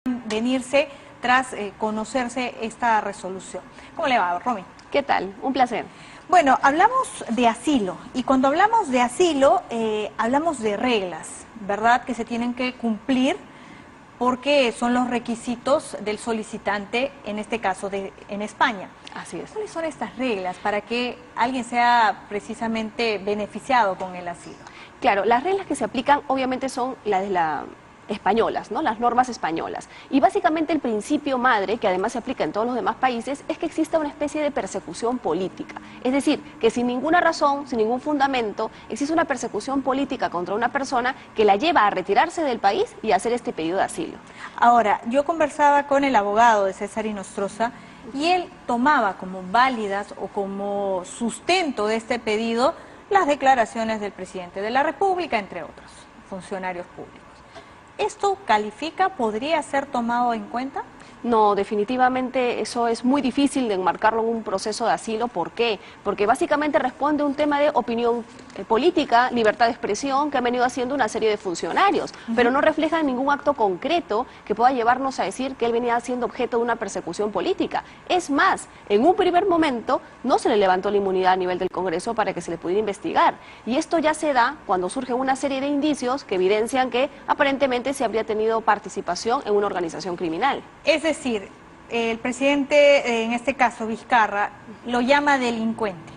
venirse tras conocerse esta resolución. ¿Cómo le va, Romy? ¿Qué tal? Un placer. Bueno, hablamos de asilo y cuando hablamos de asilo hablamos de reglas, ¿verdad? Que se tienen que cumplir porque son los requisitos del solicitante, en este caso en España. Así es. ¿Cuáles son estas reglas para que alguien sea precisamente beneficiado con el asilo? Claro, las reglas que se aplican obviamente son las de las españolas, ¿no? Las normas españolas. Y básicamente el principio madre, que además se aplica en todos los demás países, es que exista una especie de persecución política. Es decir, que sin ninguna razón, sin ningún fundamento, existe una persecución política contra una persona que la lleva a retirarse del país y a hacer este pedido de asilo. Ahora, yo conversaba con el abogado de César Inostroza y él tomaba como válidas o como sustento de este pedido las declaraciones del presidente de la República, entre otros funcionarios públicos. ¿Esto califica? ¿Podría ser tomado en cuenta? No, definitivamente eso es muy difícil de enmarcarlo en un proceso de asilo. ¿Por qué? Porque básicamente responde a un tema de opinión política, libertad de expresión, que han venido haciendo una serie de funcionarios, pero no refleja ningún acto concreto que pueda llevarnos a decir que él venía siendo objeto de una persecución política. Es más, en un primer momento no se le levantó la inmunidad a nivel del Congreso para que se le pudiera investigar. Y esto ya se da cuando surge una serie de indicios que evidencian que aparentemente se habría tenido participación en una organización criminal. Es decir, el presidente, en este caso Vizcarra, lo llama delincuente.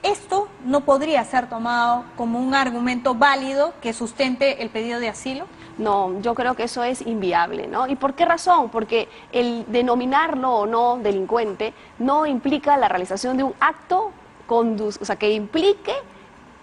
¿Esto no podría ser tomado como un argumento válido que sustente el pedido de asilo? No, yo creo que eso es inviable, ¿no? ¿Y por qué razón? Porque el denominarlo o no delincuente no implica la realización de un acto que implique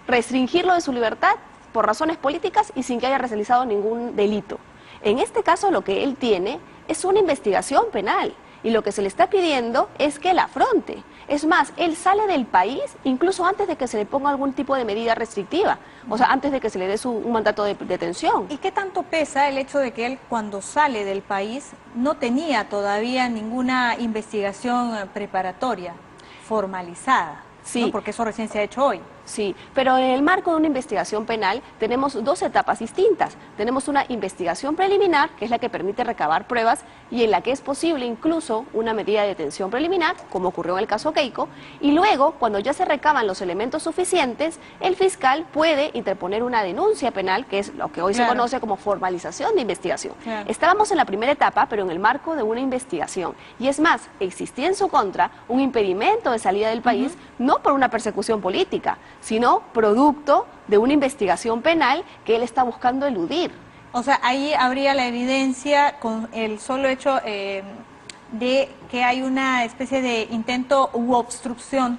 restringirlo de su libertad por razones políticas y sin que haya realizado ningún delito. En este caso lo que él tiene es una investigación penal y lo que se le está pidiendo es que la afronte. Es más, él sale del país incluso antes de que se le ponga algún tipo de medida restrictiva, o sea, antes de que se le dé un mandato de detención. ¿Y qué tanto pesa el hecho de que él cuando sale del país no tenía todavía ninguna investigación preparatoria formalizada? Sí. ¿No? Porque eso recién se ha hecho hoy. Sí, pero en el marco de una investigación penal tenemos dos etapas distintas. Tenemos una investigación preliminar, que es la que permite recabar pruebas y en la que es posible incluso una medida de detención preliminar, como ocurrió en el caso Keiko, y luego, cuando ya se recaban los elementos suficientes, el fiscal puede interponer una denuncia penal, que es lo que hoy se conoce como formalización de investigación. Estábamos en la primera etapa, pero en el marco de una investigación. Y es más, existía en su contra un impedimento de salida del país, no por una persecución política, sino producto de una investigación penal que él está buscando eludir. O sea, ahí habría la evidencia con el solo hecho de que hay una especie de intento u obstrucción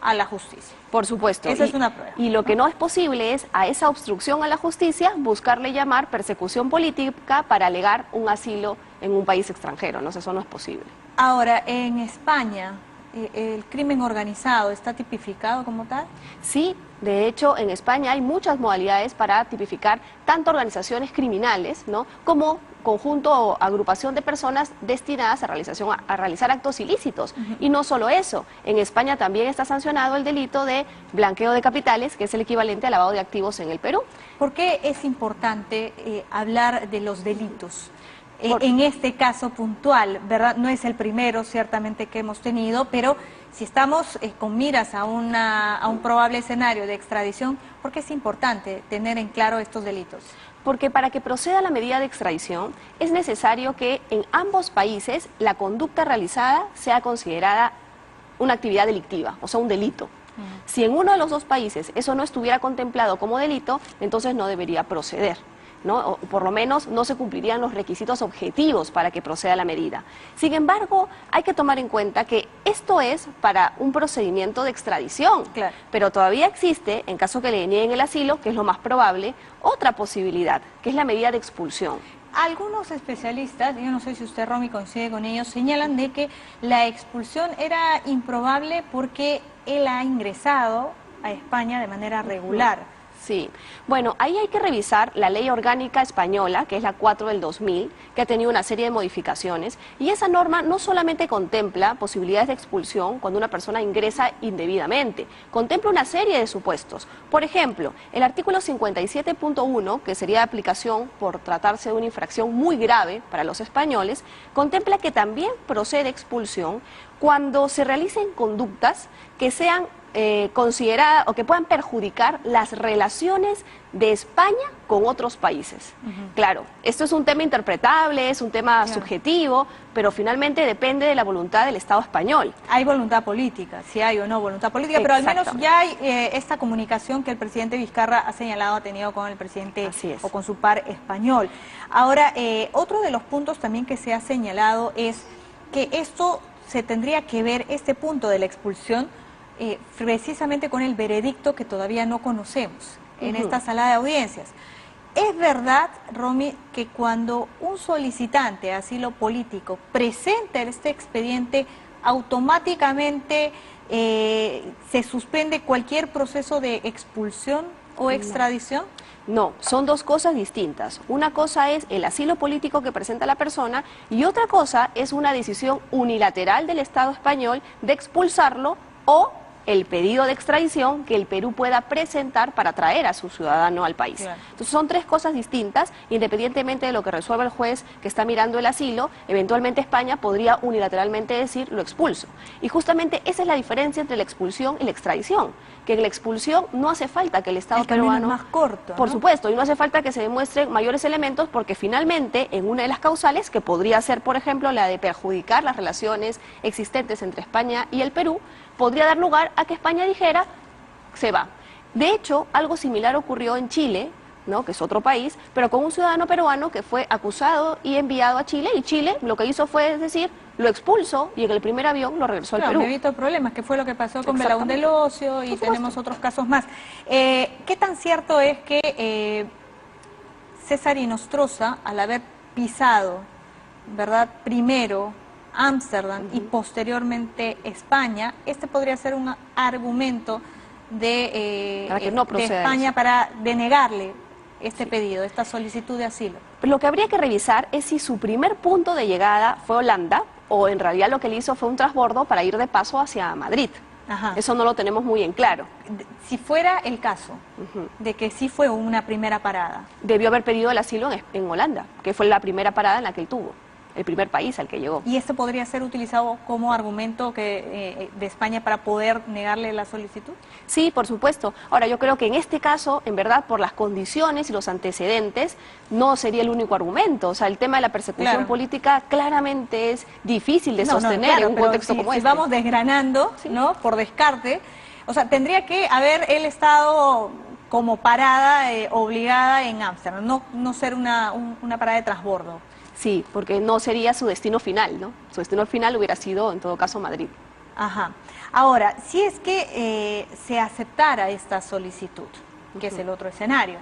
a la justicia. Por supuesto. Esa es una prueba. Y lo que no es posible es a esa obstrucción a la justicia buscarle llamar persecución política para alegar un asilo en un país extranjero. No, eso no es posible. Ahora, en España, ¿el crimen organizado está tipificado como tal? Sí, de hecho en España hay muchas modalidades para tipificar tanto organizaciones criminales, ¿no?, como conjunto o agrupación de personas destinadas a realizar actos ilícitos. Y no solo eso, en España también está sancionado el delito de blanqueo de capitales, que es el equivalente a lavado de activos en el Perú. ¿Por qué es importante hablar de los delitos? En este caso puntual, ¿verdad? No es el primero ciertamente que hemos tenido, pero si estamos con miras a un probable escenario de extradición, ¿por qué es importante tener en claro estos delitos? Porque para que proceda la medida de extradición es necesario que en ambos países la conducta realizada sea considerada una actividad delictiva, o sea, un delito. Si en uno de los dos países eso no estuviera contemplado como delito, entonces no debería proceder, ¿no? O por lo menos no se cumplirían los requisitos objetivos para que proceda la medida. Sin embargo, hay que tomar en cuenta que esto es para un procedimiento de extradición, pero todavía existe, en caso que le nieguen el asilo, que es lo más probable, otra posibilidad, que es la medida de expulsión. Algunos especialistas, yo no sé si usted, Romy, coincide con ellos, señalan de que la expulsión era improbable porque él ha ingresado a España de manera regular. Sí, bueno, ahí hay que revisar la ley orgánica española, que es la 4 del 2000, que ha tenido una serie de modificaciones, y esa norma no solamente contempla posibilidades de expulsión cuando una persona ingresa indebidamente, contempla una serie de supuestos. Por ejemplo, el artículo 57.1, que sería de aplicación por tratarse de una infracción muy grave para los españoles, contempla que también procede expulsión cuando se realicen conductas que sean consideradas o que puedan perjudicar las relaciones de España con otros países. Claro, esto es un tema interpretable, es un tema subjetivo, pero finalmente depende de la voluntad del Estado español. Hay voluntad política, si hay o no voluntad política, pero al menos ya hay esta comunicación que el presidente Vizcarra ha señalado, ha tenido con el presidente o con su par español. Ahora, otro de los puntos también que se ha señalado es que esto se tendría que ver, este punto de la expulsión, precisamente con el veredicto que todavía no conocemos en esta sala de audiencias. ¿Es verdad, Romy, que cuando un solicitante de asilo político presenta este expediente, automáticamente se suspende cualquier proceso de expulsión o extradición? No, son dos cosas distintas. Una cosa es el asilo político que presenta la persona y otra cosa es una decisión unilateral del Estado español de expulsarlo o el pedido de extradición que el Perú pueda presentar para traer a su ciudadano al país. Claro. Entonces son tres cosas distintas, independientemente de lo que resuelva el juez que está mirando el asilo, eventualmente España podría unilateralmente decir lo expulso. Y justamente esa es la diferencia entre la expulsión y la extradición, que en la expulsión no hace falta que el Estado peruano... es más corto, ¿no? Por supuesto, y no hace falta que se demuestren mayores elementos porque finalmente en una de las causales, que podría ser por ejemplo la de perjudicar las relaciones existentes entre España y el Perú, podría dar lugar a que España dijera, se va. De hecho, algo similar ocurrió en Chile, ¿no?, que es otro país, pero con un ciudadano peruano que fue acusado y enviado a Chile, y Chile lo que hizo fue decir, lo expulsó y en el primer avión lo regresó al Perú. Me evito problemas, que fue lo que pasó con Belaúnde del Ocio y tenemos otros casos más. ¿Qué tan cierto es que César Inostroza, al haber pisado, ¿verdad?, primero Ámsterdam y posteriormente España, este podría ser un argumento de España para denegarle este pedido, esta solicitud de asilo? Lo que habría que revisar es si su primer punto de llegada fue Holanda o en realidad lo que él hizo fue un transbordo para ir de paso hacia Madrid. Eso no lo tenemos muy en claro. Si fuera el caso de que sí fue una primera parada, debió haber pedido el asilo en Holanda, que fue la primera parada en la que él tuvo, el primer país al que llegó. ¿Y esto podría ser utilizado como argumento de España para poder negarle la solicitud? Sí, por supuesto. Ahora, yo creo que en este caso, en verdad, por las condiciones y los antecedentes, no sería el único argumento. O sea, el tema de la persecución política claramente es difícil de sostener en un contexto como este. Si vamos desgranando, ¿no?, por descarte, o sea, tendría que haber él estado como parada obligada en Ámsterdam, no ser una parada de transbordo. Sí, porque no sería su destino final, ¿no? Su destino final hubiera sido, en todo caso, Madrid. Ahora, si es que se aceptara esta solicitud, que es el otro escenario,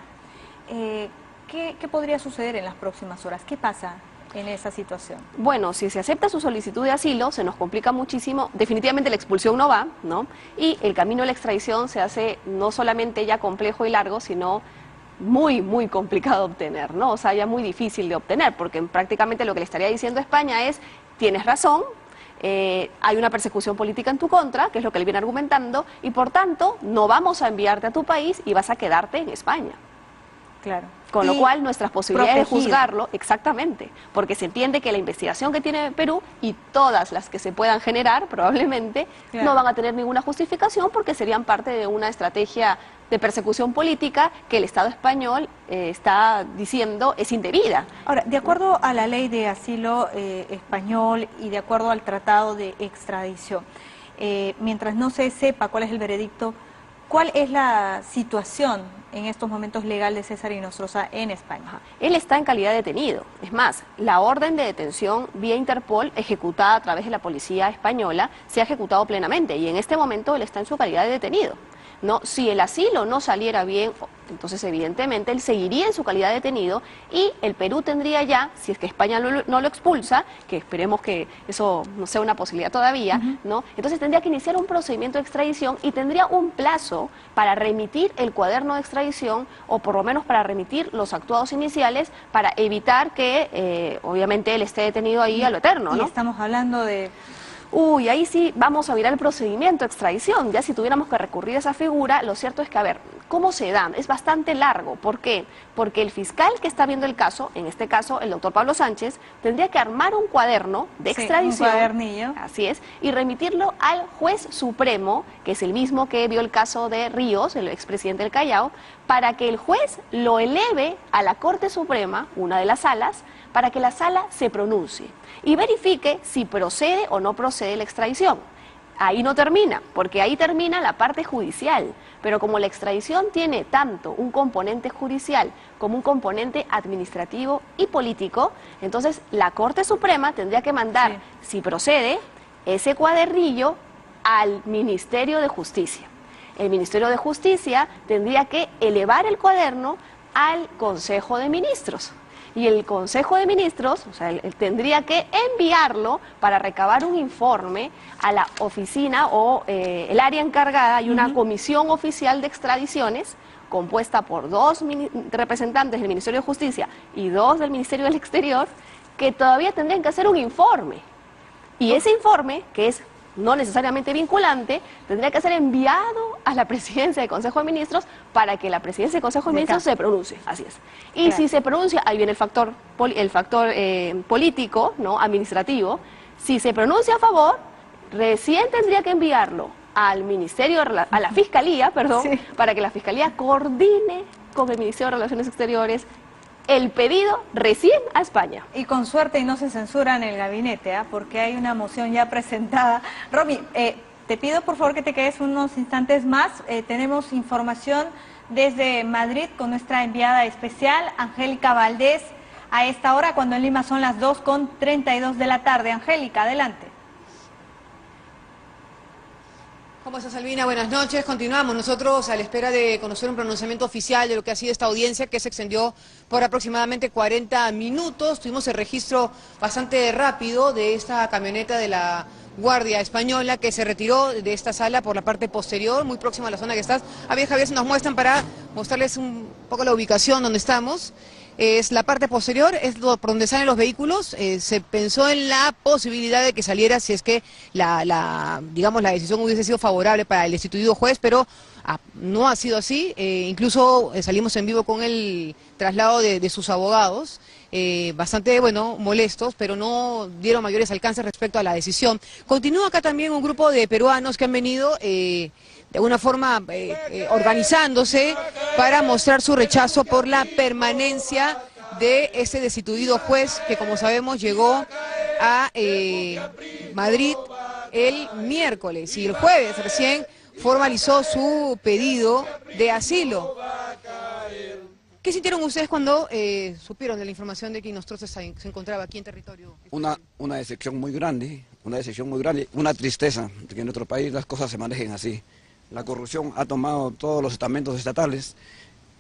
¿qué podría suceder en las próximas horas? ¿Qué pasa en esa situación? Bueno, si se acepta su solicitud de asilo, se nos complica muchísimo. Definitivamente la expulsión no va, ¿no? Y el camino de la extradición se hace no solamente ya complejo y largo, sino muy, muy complicado de obtener, ¿no? O sea, ya muy difícil de obtener, porque prácticamente lo que le estaría diciendo a España es, tienes razón, hay una persecución política en tu contra, que es lo que él viene argumentando, y por tanto, no vamos a enviarte a tu país y vas a quedarte en España. Claro. Con lo cual, nuestras posibilidades de juzgarlo, exactamente, porque se entiende que la investigación que tiene Perú y todas las que se puedan generar, probablemente, no van a tener ninguna justificación porque serían parte de una estrategia de persecución política que el Estado español está diciendo es indebida. Ahora, de acuerdo a la ley de asilo español y de acuerdo al tratado de extradición, mientras no se sepa cuál es el veredicto, ¿cuál es la situación en estos momentos legal de César Inostroza en España? Él está en calidad de detenido. Es más, la orden de detención vía Interpol, ejecutada a través de la policía española, se ha ejecutado plenamente y en este momento él está en su calidad de detenido. ¿no? Si el asilo no saliera bien, entonces evidentemente él seguiría en su calidad de detenido y el Perú tendría ya, si es que España no lo expulsa, que esperemos que eso no sea una posibilidad todavía, ¿no? Entonces tendría que iniciar un procedimiento de extradición y tendría un plazo para remitir el cuaderno de extradición o por lo menos para remitir los actuados iniciales para evitar que obviamente él esté detenido ahí a lo eterno, ¿no? Y estamos hablando de... Uy, ahí sí vamos a virar el procedimiento de extradición. Ya si tuviéramos que recurrir a esa figura, lo cierto es que, a ver, ¿cómo se da? Es bastante largo. ¿Por qué? Porque el fiscal que está viendo el caso, en este caso el doctor Pablo Sánchez, tendría que armar un cuaderno de extradición. Un cuadernillo. Así es, y remitirlo al juez supremo, que es el mismo que vio el caso de Ríos, el expresidente del Callao, para que el juez lo eleve a la Corte Suprema, una de las salas, para que la sala se pronuncie y verifique si procede o no procede la extradición. Ahí no termina, porque ahí termina la parte judicial, pero como la extradición tiene tanto un componente judicial como un componente administrativo y político, entonces la Corte Suprema tendría que mandar, si procede, ese cuadernillo al Ministerio de Justicia. El Ministerio de Justicia tendría que elevar el cuaderno al Consejo de Ministros. Y el Consejo de Ministros, o sea, él tendría que enviarlo para recabar un informe a la oficina o el área encargada. Hay una comisión oficial de extradiciones compuesta por 2 representantes del Ministerio de Justicia y 2 del Ministerio del Exterior, que todavía tendrían que hacer un informe. Y ese informe, que es no necesariamente vinculante, tendría que ser enviado a la presidencia del Consejo de Ministros para que la presidencia del Consejo de Ministros se pronuncie, así es. Y si se pronuncia, ahí viene el factor político, ¿no? Administrativo. Si se pronuncia a favor, recién tendría que enviarlo al Ministerio, a la Fiscalía, para que la Fiscalía coordine con el Ministerio de Relaciones Exteriores el pedido recién a España. Y con suerte y no se censura en el gabinete, porque hay una moción ya presentada. Romy, te pido por favor que te quedes unos instantes más. Tenemos información desde Madrid con nuestra enviada especial, Angélica Valdés, a esta hora, cuando en Lima son las 2:32 de la tarde. Angélica, adelante. ¿Cómo estás, Albina? Buenas noches. Continuamos nosotros a la espera de conocer un pronunciamiento oficial de lo que ha sido esta audiencia, que se extendió por aproximadamente 40 minutos. Tuvimos el registro bastante rápido de esta camioneta de la Guardia Española que se retiró de esta sala por la parte posterior, muy próxima a la zona que estás. A ver, Javier, se nos muestran para mostrarles un poco la ubicación donde estamos. Es la parte posterior, es por donde salen los vehículos. Se pensó en la posibilidad de que saliera si es que digamos, la decisión hubiese sido favorable para el destituido juez, pero no ha sido así. Incluso salimos en vivo con el traslado de sus abogados, bastante, bueno, molestos, pero no dieron mayores alcances respecto a la decisión. Continúa acá también un grupo de peruanos que han venido de alguna forma organizándose para mostrar su rechazo por la permanencia de ese destituido juez que, como sabemos, llegó a Madrid el miércoles y el jueves recién formalizó su pedido de asilo. ¿Qué sintieron ustedes cuando supieron de la información de que Inostroza se encontraba aquí en territorio? Una decepción muy grande, una tristeza de que en nuestro país las cosas se manejen así. La corrupción ha tomado todos los estamentos estatales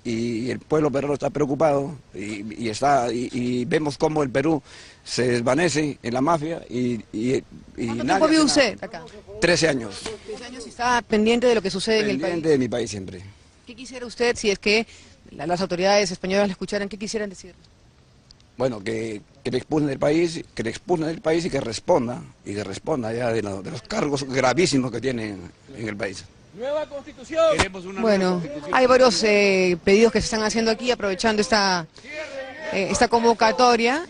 y el pueblo peruano está preocupado y vemos cómo el Perú se desvanece en la mafia ¿Cuánto tiempo vive usted acá? 13 años. 13 años y está pendiente de lo que sucede en el país. Pendiente de mi país siempre. ¿Qué quisiera usted si es que las autoridades españolas le escucharan? ¿Qué quisieran decir? Bueno, que le expulsen del país, y que responda ya de los cargos gravísimos que tienen en el país. Nueva Constitución. Bueno, hay varios pedidos que se están haciendo aquí aprovechando esta convocatoria,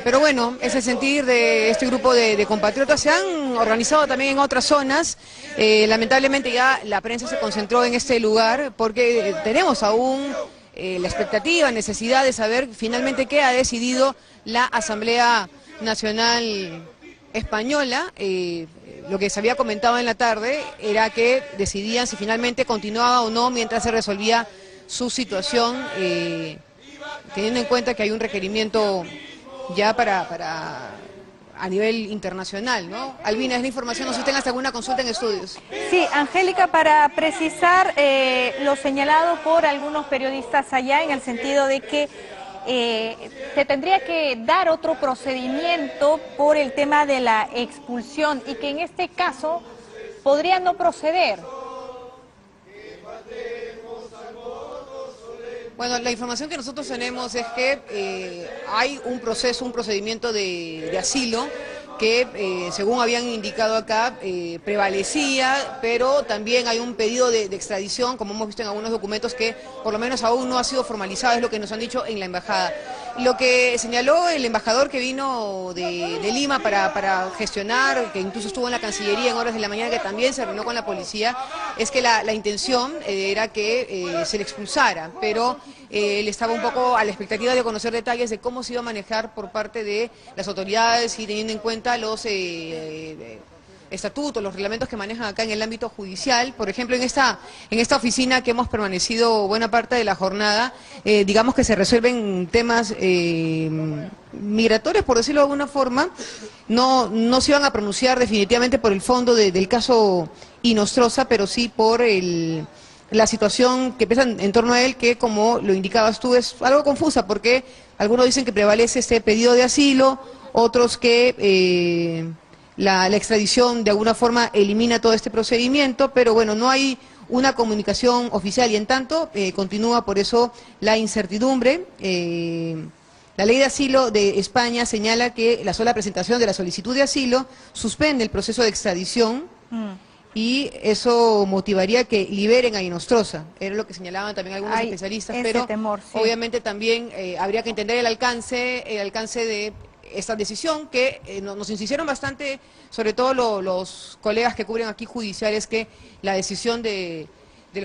pero bueno, es el sentir de este grupo de compatriotas. Se han organizado también en otras zonas. Lamentablemente ya la prensa se concentró en este lugar porque tenemos aún la expectativa, necesidad de saber finalmente qué ha decidido la Asamblea Nacional Española. Lo que se había comentado en la tarde era que decidían si finalmente continuaba o no mientras se resolvía su situación, teniendo en cuenta que hay un requerimiento ya para a nivel internacional, ¿no? Albina, es la información, no sé si tengas alguna consulta en estudios. Sí, Angélica, para precisar lo señalado por algunos periodistas allá, en el sentido de que se tendría que dar otro procedimiento por el tema de la expulsión y que en este caso podría no proceder. Bueno, la información que nosotros tenemos es que hay un procedimiento de asilo que, según habían indicado acá, prevalecía, pero también hay un pedido de extradición, como hemos visto en algunos documentos, que por lo menos aún no ha sido formalizado, es lo que nos han dicho en la embajada. Lo que señaló el embajador que vino de Lima para gestionar, que incluso estuvo en la Cancillería en horas de la mañana, que también se reunió con la policía, es que la intención era que se le expulsara, pero él estaba un poco a la expectativa de conocer detalles de cómo se iba a manejar por parte de las autoridades y teniendo en cuenta los estatutos, los reglamentos que manejan acá en el ámbito judicial. Por ejemplo, en esta oficina que hemos permanecido buena parte de la jornada, digamos que se resuelven temas migratorios, por decirlo de alguna forma. No se iban a pronunciar definitivamente por el fondo del caso Inostroza, pero sí por la situación que pesa en torno a él, que como lo indicabas tú es algo confusa, porque algunos dicen que prevalece este pedido de asilo, otros que la extradición de alguna forma elimina todo este procedimiento, pero bueno, no hay una comunicación oficial y en tanto continúa por eso la incertidumbre. La ley de asilo de España señala que la sola presentación de la solicitud de asilo suspende el proceso de extradición y eso motivaría que liberen a Inostroza. Era lo que señalaban también algunos especialistas, pero temor, sí. Obviamente también habría que entender el alcance de esta decisión que nos insistieron bastante, sobre todo los colegas que cubren aquí judiciales, que la decisión del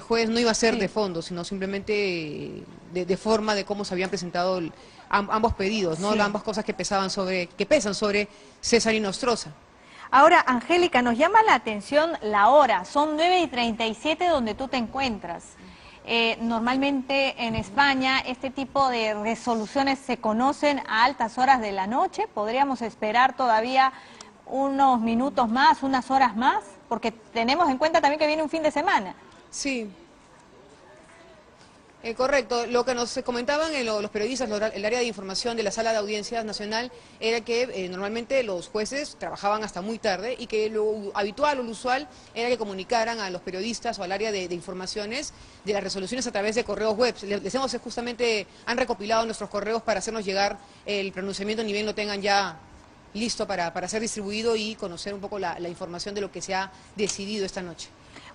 juez no iba a ser de fondo, sino simplemente de forma de cómo se habían presentado ambos pedidos, ¿no? Ambas cosas que pesan sobre César Inostroza. Ahora, Angélica, nos llama la atención la hora, son 9:37 donde tú te encuentras. Normalmente en España este tipo de resoluciones se conocen a altas horas de la noche. ¿Podríamos esperar todavía unos minutos más, unas horas más? Porque tenemos en cuenta también que viene un fin de semana. Sí. Correcto, lo que nos comentaban los periodistas, el área de información de la Sala de Audiencias Nacional, era que normalmente los jueces trabajaban hasta muy tarde y que lo habitual o lo usual era que comunicaran a los periodistas o al área de informaciones de las resoluciones a través de correos web. Les hemos justamente, han recopilado nuestros correos para hacernos llegar el pronunciamiento, ni bien lo tengan ya listo para ser distribuido y conocer un poco la información de lo que se ha decidido esta noche.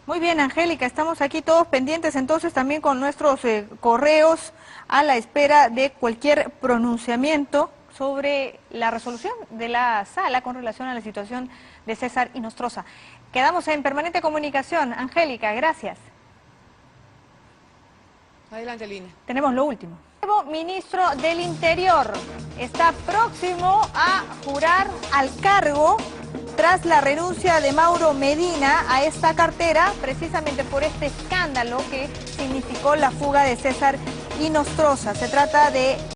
Muy bien, Angélica, estamos aquí todos pendientes entonces también con nuestros correos a la espera de cualquier pronunciamiento sobre la resolución de la sala con relación a la situación de César Inostroza. Quedamos en permanente comunicación. Angélica, gracias. Adelante, Lina. Tenemos lo último. El nuevo ministro del Interior está próximo a jurar al cargo tras la renuncia de Mauro Medina a esta cartera, precisamente por este escándalo que significó la fuga de César Inostroza. Se trata de